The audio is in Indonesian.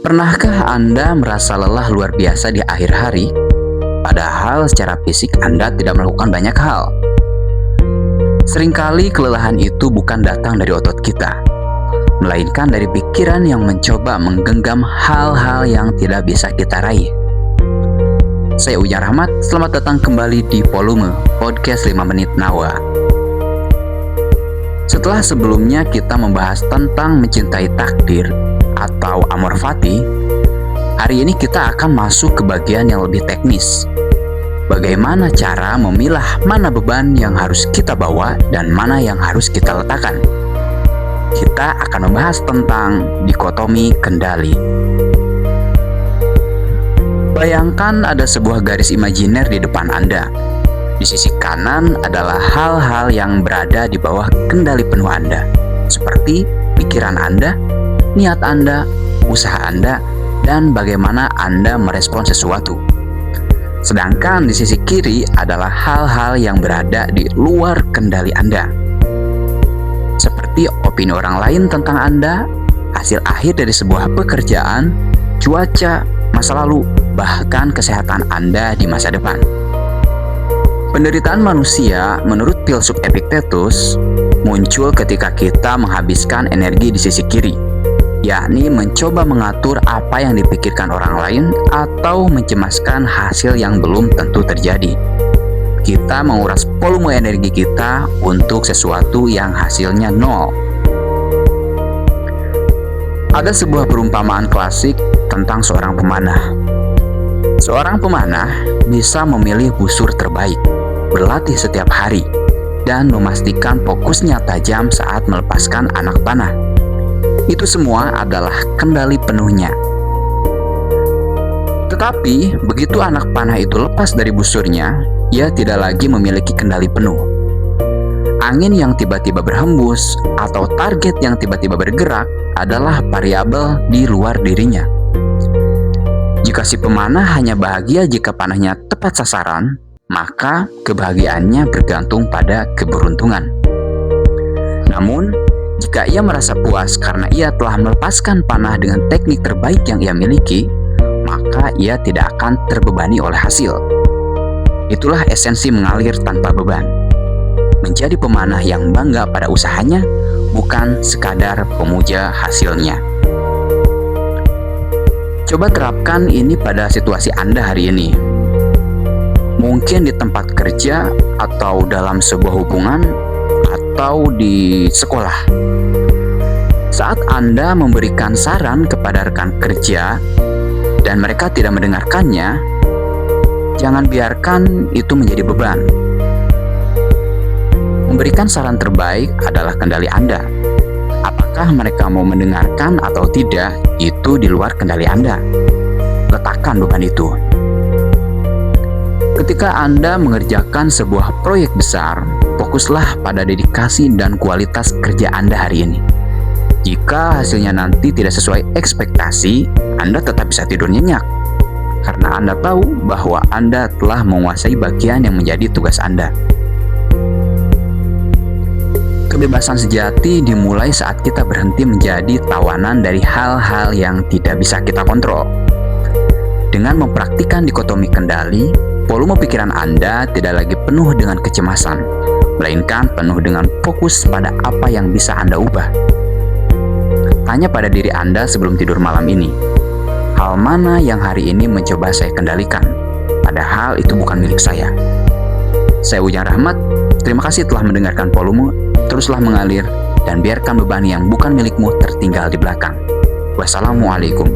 Pernahkah Anda merasa lelah luar biasa di akhir hari, padahal secara fisik Anda tidak melakukan banyak hal? Seringkali kelelahan itu bukan datang dari otot kita, melainkan dari pikiran yang mencoba menggenggam hal-hal yang tidak bisa kita raih. Saya Ujang Rahmat, selamat datang kembali di volume Podcast 5 Menit Nawa. Setelah sebelumnya kita membahas tentang mencintai takdir atau amor fati, hari ini kita akan masuk ke bagian yang lebih teknis. Bagaimana cara memilah mana beban yang harus kita bawa dan mana yang harus kita letakkan. Kita akan membahas tentang dikotomi kendali. Bayangkan ada sebuah garis imajiner di depan Anda. Di sisi kanan adalah hal-hal yang berada di bawah kendali penuh Anda, seperti pikiran Anda, niat Anda, usaha Anda, dan bagaimana Anda merespon sesuatu. Sedangkan di sisi kiri adalah hal-hal yang berada di luar kendali Anda, seperti opini orang lain tentang Anda, hasil akhir dari sebuah pekerjaan, cuaca, masa lalu, bahkan kesehatan Anda di masa depan. Penderitaan manusia menurut filsuf Epictetus muncul ketika kita menghabiskan energi di sisi kiri, yakni mencoba mengatur apa yang dipikirkan orang lain atau mencemaskan hasil yang belum tentu terjadi. Kita menguras volume energi kita untuk sesuatu yang hasilnya nol. Ada sebuah perumpamaan klasik tentang seorang pemanah. Seorang pemanah bisa memilih busur terbaik, berlatih setiap hari, dan memastikan fokusnya tajam saat melepaskan anak panah. Itu semua adalah kendali penuhnya. Tetapi, begitu anak panah itu lepas dari busurnya, ia tidak lagi memiliki kendali penuh. Angin yang tiba-tiba berhembus atau target yang tiba-tiba bergerak adalah variabel di luar dirinya. Jika si pemanah hanya bahagia jika panahnya tepat sasaran, maka kebahagiaannya bergantung pada keberuntungan. Namun, jika ia merasa puas karena ia telah melepaskan panah dengan teknik terbaik yang ia miliki, maka ia tidak akan terbebani oleh hasil. Itulah esensi mengalir tanpa beban. Menjadi pemanah yang bangga pada usahanya, bukan sekadar pemuja hasilnya. Coba terapkan ini pada situasi Anda hari ini. Mungkin di tempat kerja, atau dalam sebuah hubungan, atau di sekolah. Saat Anda memberikan saran kepada rekan kerja dan mereka tidak mendengarkannya, jangan biarkan itu menjadi beban. Memberikan saran terbaik adalah kendali Anda. Apakah mereka mau mendengarkan atau tidak, itu di luar kendali Anda. Letakkan beban itu. Ketika Anda mengerjakan sebuah proyek besar, fokuslah pada dedikasi dan kualitas kerja Anda hari ini. Jika hasilnya nanti tidak sesuai ekspektasi, Anda tetap bisa tidur nyenyak, karena Anda tahu bahwa Anda telah menguasai bagian yang menjadi tugas Anda. Kebebasan sejati dimulai saat kita berhenti menjadi tawanan dari hal-hal yang tidak bisa kita kontrol. Dengan mempraktikkan dikotomi kendali, volume pikiran Anda tidak lagi penuh dengan kecemasan, melainkan penuh dengan fokus pada apa yang bisa Anda ubah. Tanya pada diri Anda sebelum tidur malam ini, hal mana yang hari ini mencoba saya kendalikan, padahal itu bukan milik saya. Saya Ujang Rahmat, terima kasih telah mendengarkan volume. Teruslah mengalir dan biarkan beban yang bukan milikmu tertinggal di belakang. Wassalamualaikum.